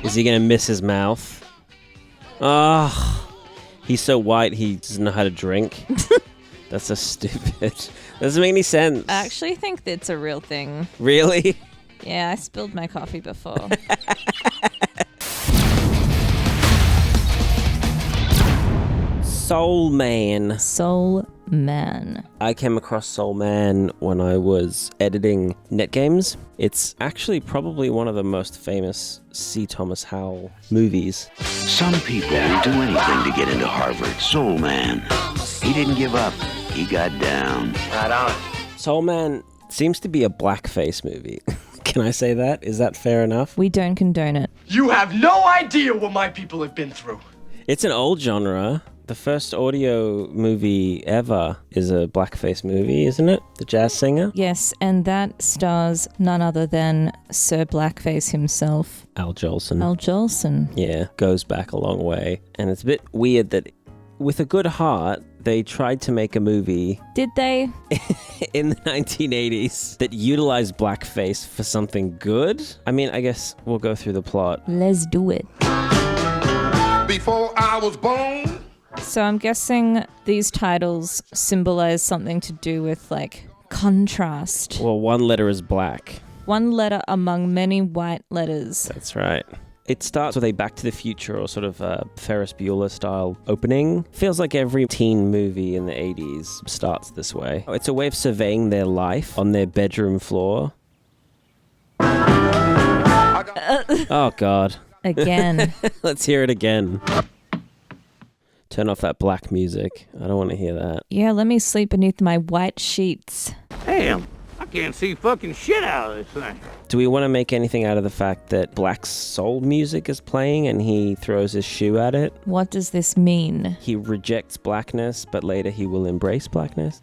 Is he going to miss his mouth? Oh, he's so white he doesn't know how to drink. That's so stupid. Doesn't make any sense. I actually think that's a real thing. Really? Yeah, I spilled my coffee before. Soul Man. Soul Man. I came across Soul Man when I was editing NetGames. It's actually probably one of the most famous C. Thomas Howell movies. Some people will do anything to get into Harvard. Soul Man. He didn't give up. He got down. Right on. Soul Man seems to be a blackface movie. Can I say that? Is that fair enough? We don't condone it. You have no idea what my people have been through. It's an old genre. The first audio movie ever is a blackface movie, isn't it? The jazz singer? Yes, and that stars none other than Sir Blackface himself. Al Jolson. Al Jolson. Yeah, goes back a long way. And it's a bit weird that with a good heart, they tried to make a movie. Did they? In the 1980s that utilized blackface for something good. I mean, I guess we'll go through the plot. Let's do it. Before I was born. So I'm guessing these titles symbolize something to do with, like, contrast. Well, one letter is black. One letter among many white letters. That's right. It starts with a Back to the Future or sort of a Ferris Bueller style opening. Feels like every teen movie in the 80s starts this way. It's a way of surveying their life on their bedroom floor. Oh, God. Again. Let's hear it again. Turn off that black music. I don't want to hear that. Yeah, let me sleep beneath my white sheets. Damn, I can't see fucking shit out of this thing. Do we want to make anything out of the fact that black soul music is playing and he throws his shoe at it? What does this mean? He rejects blackness, but later he will embrace blackness.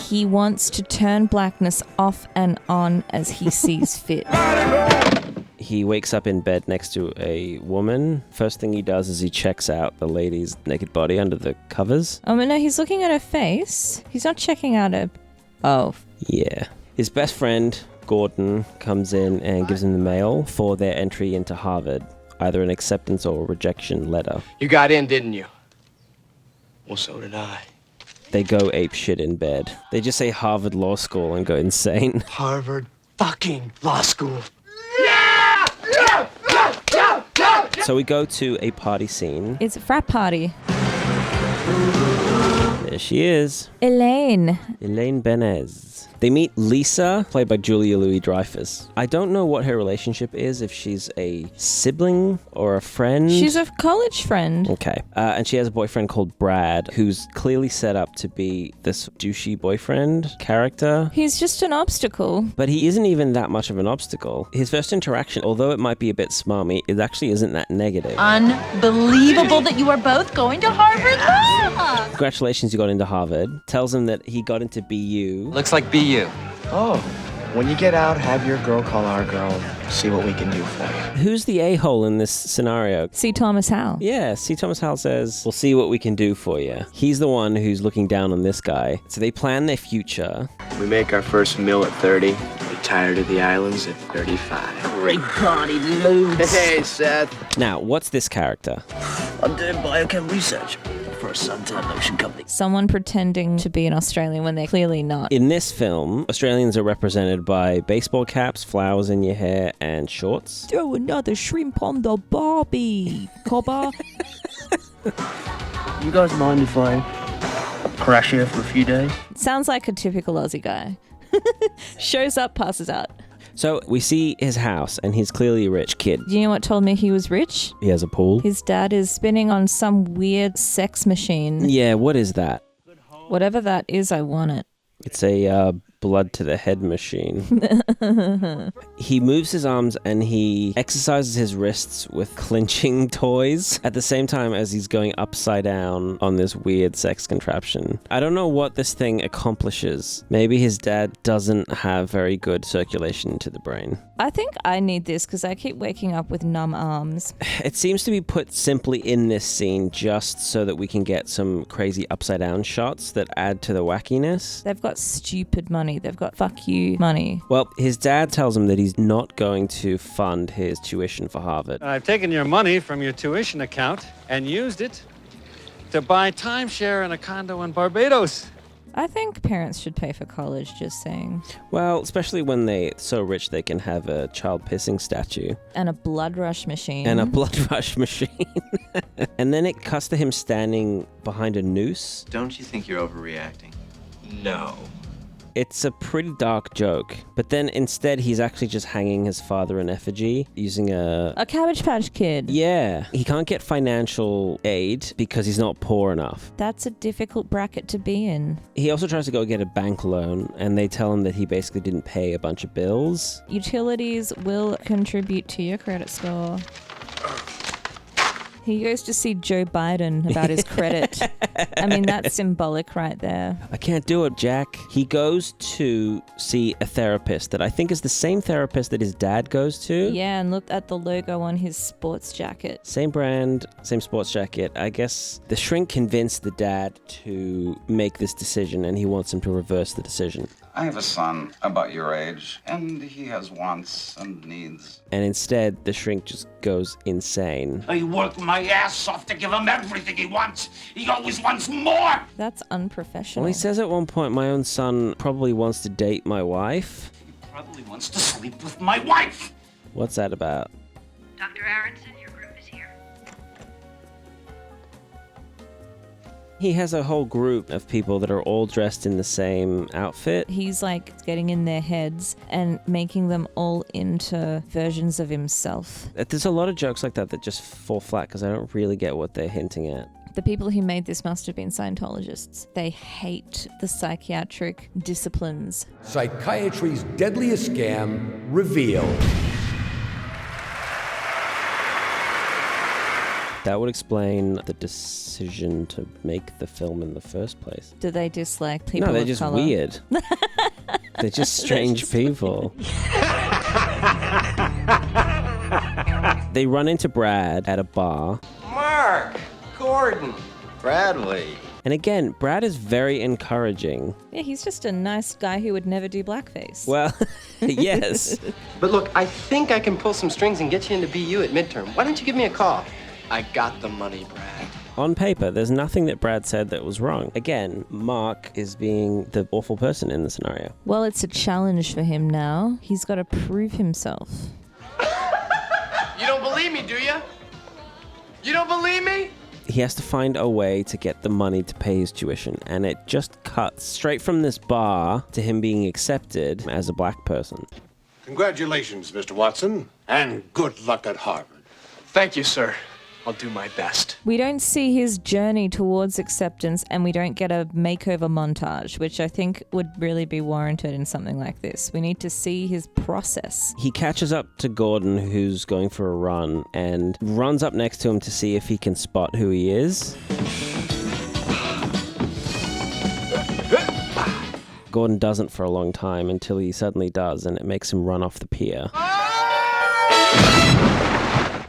He wants to turn blackness off and on as he sees fit. He wakes up in bed next to a woman. First thing he does is he checks out the lady's naked body under the covers. Oh, no, he's looking at her face. He's not checking out her... Oh. Yeah. His best friend, Gordon, comes in and gives him the mail for their entry into Harvard. Either an acceptance or a rejection letter. You got in, didn't you? Well, so did I. They go ape shit in bed. They just say Harvard Law School and go insane. Harvard fucking law school. So we go to a party scene. It's a frat party. There she is. Elaine Benez. They meet Lisa, played by Julia Louis-Dreyfuss. I don't know what her relationship is, if she's a sibling or a friend. She's a college friend. Okay. And she has a boyfriend called Brad, who's clearly set up to be this douchey boyfriend character. He's just an obstacle. But he isn't even that much of an obstacle. His first interaction, although it might be a bit smarmy, it actually isn't that negative. Unbelievable that you are both going to Harvard. Congratulations, you got into Harvard. Tells him that he got into BU. Looks like BU. Oh, when you get out, have your girl call our girl and see what we can do for you. Who's the a-hole in this scenario? C. Thomas Howell. Yeah, C. Thomas Howell says, we'll see what we can do for you. He's the one who's looking down on this guy. So they plan their future. We make our first meal at 30, retire to the islands at 35. Great party, loads. Hey, Seth. Now, what's this character? I'm doing biochem research for a suntan lotion company. Someone pretending to be an Australian when they're clearly not. In this film, Australians are represented by baseball caps, flowers in your hair, and shorts. Throw another shrimp on the barbie, cobber. You guys mind if I crash here for a few days? Sounds like a typical Aussie guy. Shows up, passes out. So we see his house, and he's clearly a rich kid. Do you know what told me he was rich? He has a pool. His dad is spinning on some weird sex machine. Yeah, what is that? Whatever that is, I want it. It's a blood to the head machine. He moves his arms and he exercises his wrists with clinching toys at the same time as he's going upside down on this weird sex contraption. I don't know what this thing accomplishes. Maybe his dad doesn't have very good circulation to the brain. I think I need this because I keep waking up with numb arms. It seems to be put simply in this scene just so that we can get some crazy upside down shots that add to the wackiness. They've got stupid money. money. They've got fuck you money. Well, his dad tells him that he's not going to fund his tuition for Harvard. I've taken your money from your tuition account and used it to buy timeshare in a condo in Barbados. I think parents should pay for college, just saying. Well, especially when they're so rich they can have a child pissing statue. And a blood rush machine. And a blood rush machine. And then it cuts to him standing behind a noose. Don't you think you're overreacting? No. It's a pretty dark joke, but then instead he's actually just hanging his father in effigy using a Cabbage Patch Kid. Yeah. He can't get financial aid because he's not poor enough. That's a difficult bracket to be in. He also tries to go get a bank loan, and they tell him that he basically didn't pay a bunch of bills. Utilities will contribute to your credit score. He goes to see Joe Biden about his credit. I mean, that's symbolic right there. I can't do it, Jack. He goes to see a therapist that I think is the same therapist that his dad goes to. Yeah, and look at the logo on his sports jacket. Same brand, same sports jacket. I guess the shrink convinced the dad to make this decision, and he wants him to reverse the decision. I have a son about your age, and he has wants and needs. And instead, the shrink just goes insane. I work my ass off to give him everything he wants. He always wants more. That's unprofessional. Well, he says at one point, my own son probably wants to date my wife. He probably wants to sleep with my wife. What's that about? Dr. Aronson, your group is here. He has a whole group of people that are all dressed in the same outfit. He's like getting in their heads and making them all into versions of himself. There's a lot of jokes like that that just fall flat because I don't really get what they're hinting at. The people who made this must have been Scientologists. They hate the psychiatric disciplines. Psychiatry's deadliest scam revealed. That would explain the decision to make the film in the first place. Do they dislike people of color? color? No, they're just weird. They're just strange people. They run into Brad at a bar. Mark! Gordon! Bradley! And again, Brad is very encouraging. Yeah, he's just a nice guy who would never do blackface. Well, yes. But look, I think I can pull some strings and get you into BU at midterm. Why don't you give me a call? I got the money, Brad. On paper, there's nothing that Brad said that was wrong. Again, Mark is being the awful person in the scenario. Well, it's a challenge for him now. He's got to prove himself. You don't believe me, do you? You don't believe me? He has to find a way to get the money to pay his tuition, and it just cuts straight from this bar to him being accepted as a black person. Congratulations, Mr. Watson, and good luck at Harvard. Thank you, sir. I'll do my best. We don't see his journey towards acceptance, and we don't get a makeover montage, which I think would really be warranted in something like this. We need to see his process. He catches up to Gordon, who's going for a run, and runs up next to him to see if he can spot who he is. Gordon doesn't for a long time until he suddenly does, and it makes him run off the pier.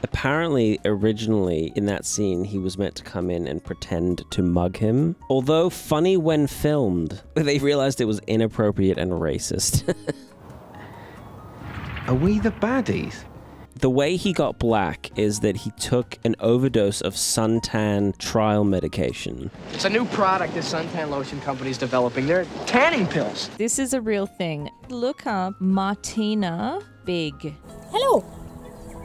Apparently, originally, in that scene, he was meant to come in and pretend to mug him. Although funny when filmed, they realized it was inappropriate and racist. Are we the baddies? The way he got black is that he took an overdose of suntan trial medication. It's a new product this suntan lotion company's developing. They're tanning pills. This is a real thing. Look up Martina Big. Hello,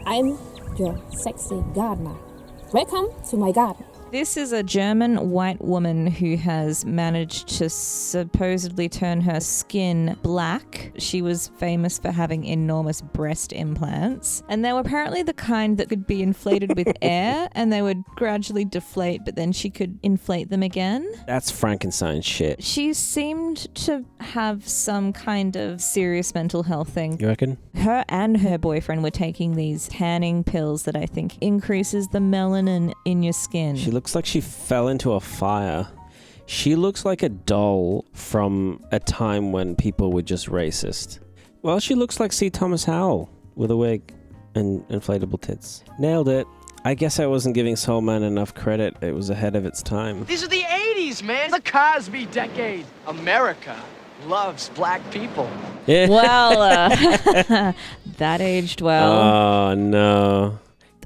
I'm your sexy gardener. Welcome to my garden. This is a German white woman who has managed to supposedly turn her skin black. She was famous for having enormous breast implants, and they were apparently the kind that could be inflated with air, and they would gradually deflate, but then she could inflate them again. That's Frankenstein shit. She seemed to have some kind of serious mental health thing. You reckon? Her and her boyfriend were taking these tanning pills that I think increases the melanin in your skin. She looks like she fell into a fire. She looks like a doll from a time when people were just racist. Well, she looks like C. Thomas Howell with a wig and inflatable tits. Nailed it. I guess I wasn't giving Soul Man enough credit. It was ahead of its time. These are the 80s, man. The Cosby decade. America loves black people. Yeah. Well, that aged well. Oh, no.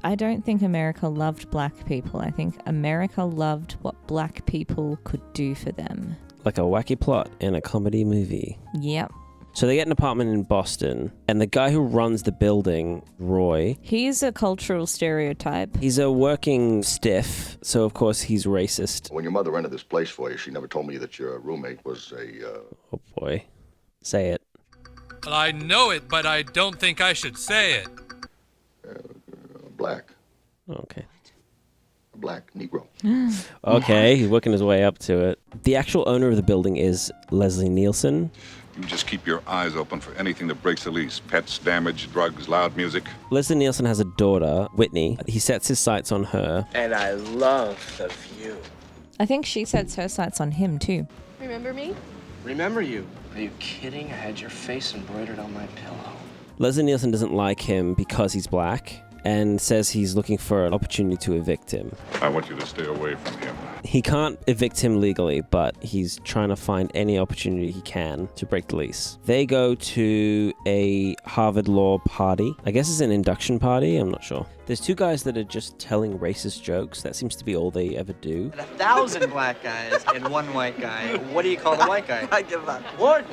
I don't think America loved black people. I think America loved what black people could do for them. Like a wacky plot in a comedy movie. Yep. So they get an apartment in Boston, and the guy who runs the building, Roy... He's a cultural stereotype. He's a working stiff, so of course he's racist. When your mother rented this place for you, she never told me that your roommate was a... Oh boy. Say it. Well, I know it, but I don't think I should say it. Black. Okay. A black Negro. Okay, he's working his way up to it. The actual owner of the building is Leslie Nielsen. You just keep your eyes open for anything that breaks the lease. Pets, damage, drugs, loud music. Leslie Nielsen has a daughter, Whitney. He sets his sights on her. And I love the view. I think she sets her sights on him, too. Remember me? Remember you. Are you kidding? I had your face embroidered on my pillow. Leslie Nielsen doesn't like him because he's black and says he's looking for an opportunity to evict him. I want you to stay away from him. He can't evict him legally, but he's trying to find any opportunity he can to break the lease. They go to a Harvard Law party. I guess it's an induction party, I'm not sure. There's two guys that are just telling racist jokes. That seems to be all they ever do. 1,000 black guys and one white guy. What do you call the white guy? I give up. What?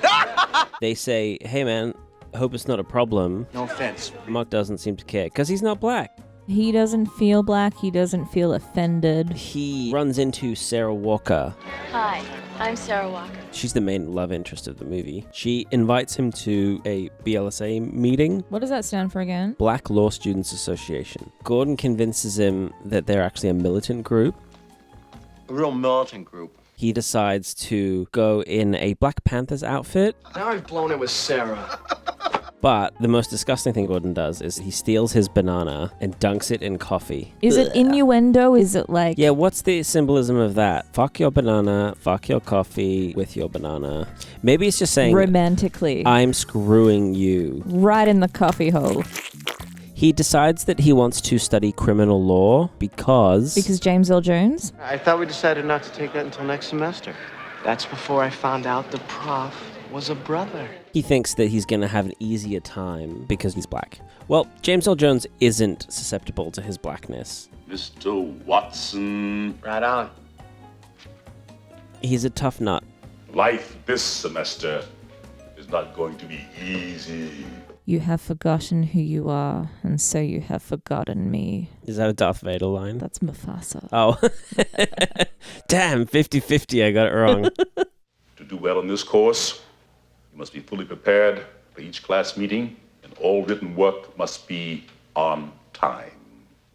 They say, hey man, hope it's not a problem. No offense. Mark doesn't seem to care, because he's not black. He doesn't feel black. He doesn't feel offended. He runs into Sarah Walker. Hi, I'm Sarah Walker. She's the main love interest of the movie. She invites him to a BLSA meeting. What does that stand for again? Black Law Students Association. Gordon convinces him that they're actually a militant group. A real militant group. He decides to go in a Black Panthers outfit. Now I've blown it with Sarah. But the most disgusting thing Gordon does is he steals his banana and dunks it in coffee. Is it innuendo? Is it like... Yeah, what's the symbolism of that? Fuck your banana, fuck your coffee with your banana. Maybe it's just saying... romantically. I'm screwing you. Right in the coffee hole. He decides that he wants to study criminal law because... Because James Earl Jones? I thought we decided not to take that until next semester. That's before I found out the prof was a brother. He thinks that he's going to have an easier time because he's black. Well, James Earl Jones isn't susceptible to his blackness. Mr. Watson. Right on. He's a tough nut. Life this semester is not going to be easy. You have forgotten who you are, and so you have forgotten me. Is that a Darth Vader line? That's Mufasa. Oh. Damn, 50-50, I got it wrong. To do well in this course, you must be fully prepared for each class meeting, and all written work must be on time.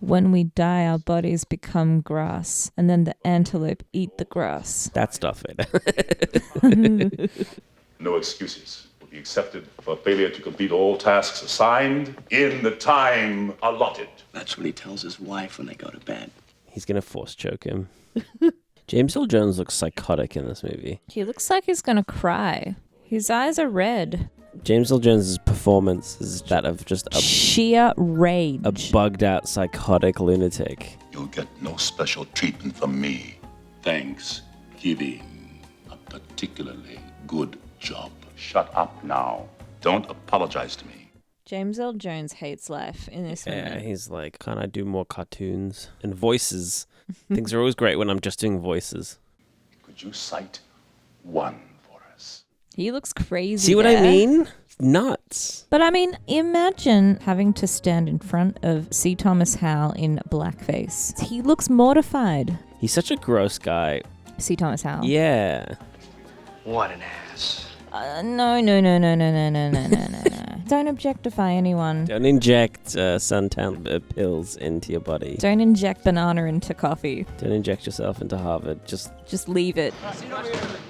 When we die, our bodies become grass, and then the antelope eat the grass. That's Darth Vader. No excuses will be accepted for failure to complete all tasks assigned in the time allotted. That's what he tells his wife when they go to bed. He's going to force choke him. James Earl Jones looks psychotic in this movie. He looks like he's going to cry. His eyes are red. James Earl Jones' performance is that of just sheer rage. A bugged out psychotic lunatic. You'll get no special treatment from me. Thanksgiving. A particularly good job. Shut up now. Don't apologize to me. James Earl Jones hates life in this movie. Yeah, he's like, can't I do more cartoons? And voices. Things are always great when I'm just doing voices. Could you cite one for us? He looks crazy. See what I mean? Nuts. But I mean, imagine having to stand in front of C. Thomas Howell in blackface. He looks mortified. He's such a gross guy. C. Thomas Howell. Yeah. What an ass. No. Don't objectify anyone. Don't inject suntan pills into your body. Don't inject banana into coffee. Don't inject yourself into Harvard. Just leave it.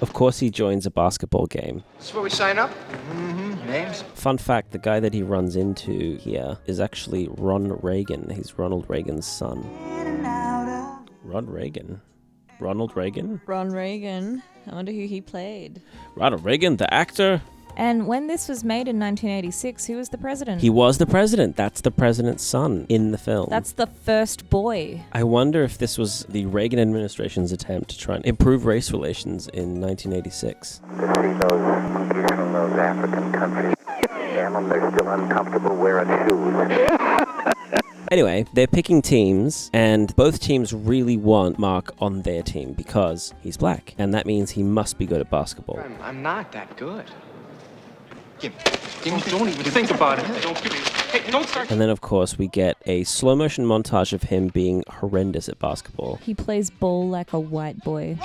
Of course he joins a basketball game. This is where we sign up? Mm-hmm. Names? Fun fact, the guy that he runs into here is actually Ron Reagan. He's Ronald Reagan's son. Ronald Reagan? Ron Reagan. I wonder who he played. Ronald Reagan, the actor. And when this was made in 1986, who was the president? He was the president. That's the president's son in the film. That's the first boy. I wonder if this was the Reagan administration's attempt to try and improve race relations in 1986. those African countries. Damn them, they're still uncomfortable wearing shoes. Anyway, they're picking teams, and both teams really want Mark on their team because he's black, and that means he must be good at basketball. I'm not that good. Don't even think about it. Don't give me. Hey, don't start. And then, of course, we get a slow-motion montage of him being horrendous at basketball. He plays ball like a white boy.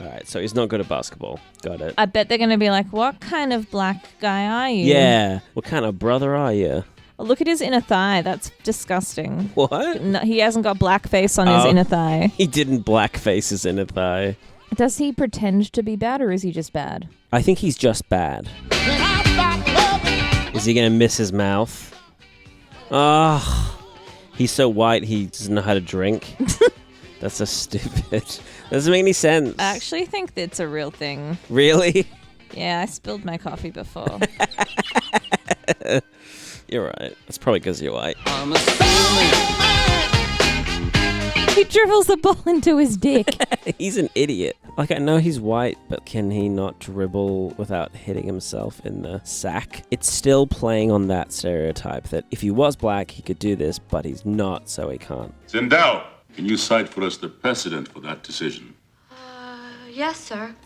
Alright, so he's not good at basketball. Got it. I bet they're going to be like, what kind of black guy are you? Yeah. What kind of brother are you? Oh, look at his inner thigh. That's disgusting. What? No, he hasn't got blackface on his inner thigh. He didn't blackface his inner thigh. Does he pretend to be bad, or is he just bad? I think he's just bad. Is he going to miss his mouth? He's so white he doesn't know how to drink. That's so stupid. Doesn't make any sense. I actually think it's a real thing. Really? Yeah, I spilled my coffee before. You're right. That's probably because you're white. He dribbles the ball into his dick. He's an idiot. Like, I know he's white, but can he not dribble without hitting himself in the sack? It's still playing on that stereotype that if he was black, he could do this, but he's not, so he can't. Sindel, can you cite for us the precedent for that decision? Yes, sir.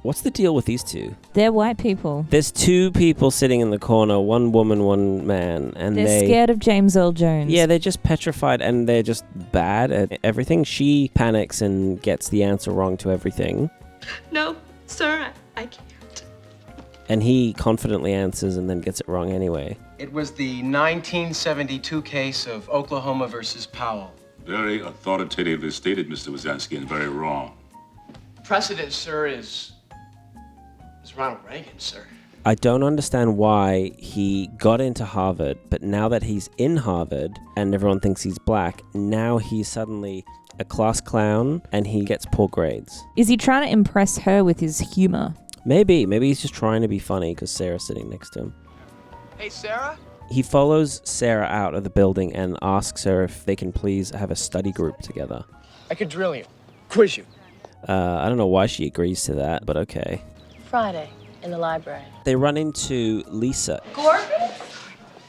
What's the deal with these two? They're white people. There's two people sitting in the corner, one woman, one man, and they're scared of James Earl Jones. Yeah, they're just petrified, and they're just bad at everything. She panics and gets the answer wrong to everything. No, sir, I can't. And he confidently answers and then gets it wrong anyway. It was the 1972 case of Oklahoma versus Powell. Very authoritatively stated, Mr. Wazansky, and very wrong. Precedent, sir, is Ronald Reagan, sir. I don't understand why he got into Harvard, but now that he's in Harvard and everyone thinks he's black, now he's suddenly a class clown and he gets poor grades. Is he trying to impress her with his humor? Maybe he's just trying to be funny because Sarah's sitting next to him. Hey, Sarah? He follows Sarah out of the building and asks her if they can please have a study group together. I could drill you. Quiz you. I don't know why she agrees to that, but okay. Friday, in the library. They run into Lisa. Gordon?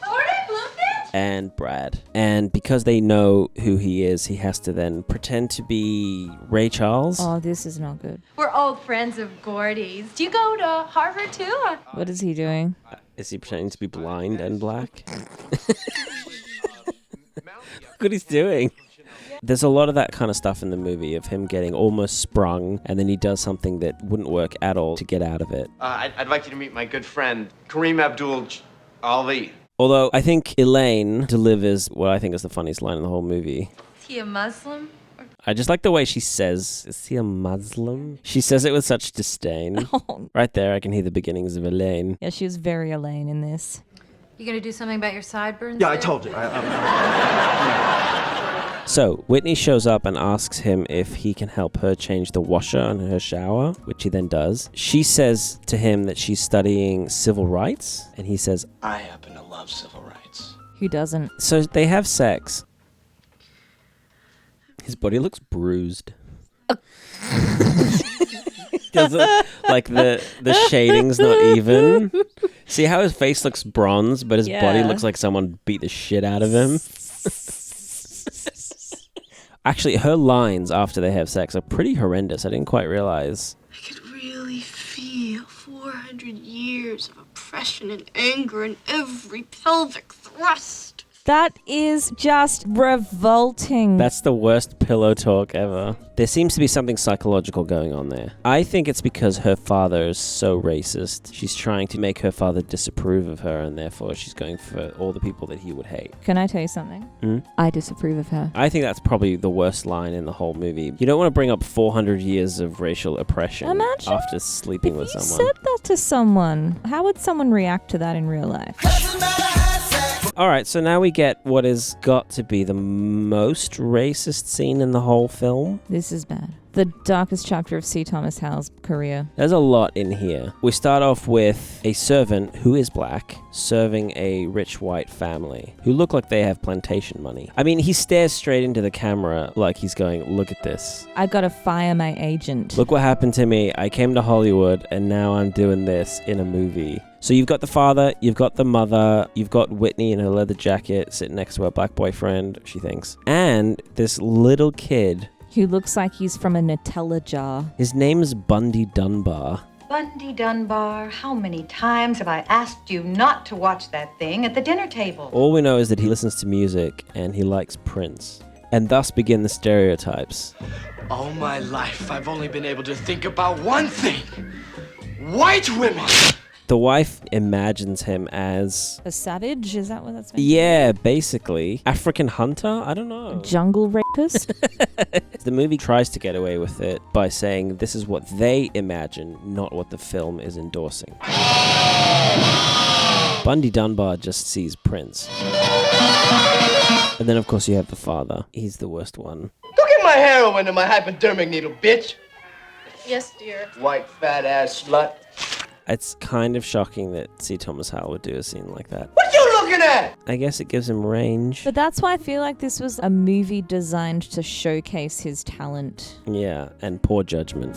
Bluefish? And Brad. And because they know who he is, he has to then pretend to be Ray Charles. Oh, this is not good. We're old friends of Gordy's. Do you go to Harvard too? What is he doing? Is he pretending to be blind and black? Look what he's doing. There's a lot of that kind of stuff in the movie of him getting almost sprung, and then he does something that wouldn't work at all to get out of it. I'd like you to meet my good friend, Kareem Abdul-Ali. Although I think Elaine delivers what I think is the funniest line in the whole movie. Is he a Muslim? I just like the way she says, is he a Muslim? She says it with such disdain. Oh. Right there, I can hear the beginnings of Elaine. Yeah, she was very Elaine in this. You gonna do something about your sideburns? Yeah, I told you. So, Whitney shows up and asks him if he can help her change the washer in her shower, which he then does. She says to him that she's studying civil rights, and he says, I happen to love civil rights. Who doesn't? So they have sex. His body looks bruised. Doesn't, like the shading's not even. See how his face looks bronze, but his body looks like someone beat the shit out of him? Actually, her lines after they have sex are pretty horrendous. I didn't quite realize. I could really feel 400 years of oppression and anger in every pelvic thrust. That is just revolting. That's the worst pillow talk ever. There seems to be something psychological going on there. I think it's because her father is so racist. She's trying to make her father disapprove of her, and therefore she's going for all the people that he would hate. Can I tell you something? I disapprove of her. I think that's probably the worst line in the whole movie. You don't want to bring up 400 years of racial oppression after sleeping with someone. If you said that to someone, how would someone react to that in real life? Alright, so now we get what has got to be the most racist scene in the whole film. This is bad. The darkest chapter of C. Thomas Howell's career. There's a lot in here. We start off with a servant who is black serving a rich white family who look like they have plantation money. I mean, he stares straight into the camera like he's going, look at this. I gotta fire my agent. Look what happened to me. I came to Hollywood and now I'm doing this in a movie. So you've got the father, you've got the mother, you've got Whitney in her leather jacket sitting next to her black boyfriend, she thinks. And this little kid who looks like he's from a Nutella jar. His name is Bundy Dunbar. Bundy Dunbar, how many times have I asked you not to watch that thing at the dinner table? All we know is that he listens to music and he likes Prince. And thus begin the stereotypes. All my life, I've only been able to think about one thing. White women! The wife imagines him as... a savage? Is that what that's meant to be? Yeah, basically. African hunter? I don't know. Jungle rapist? The movie tries to get away with it by saying this is what they imagine, not what the film is endorsing. Bundy Dunbar just sees Prince. And then, of course, you have the father. He's the worst one. Go get my heroin and my hypodermic needle, bitch! Yes, dear. White fat ass slut. It's kind of shocking that C. Thomas Howell would do a scene like that. What you looking at? I guess it gives him range. But that's why I feel like this was a movie designed to showcase his talent. Yeah, and poor judgment.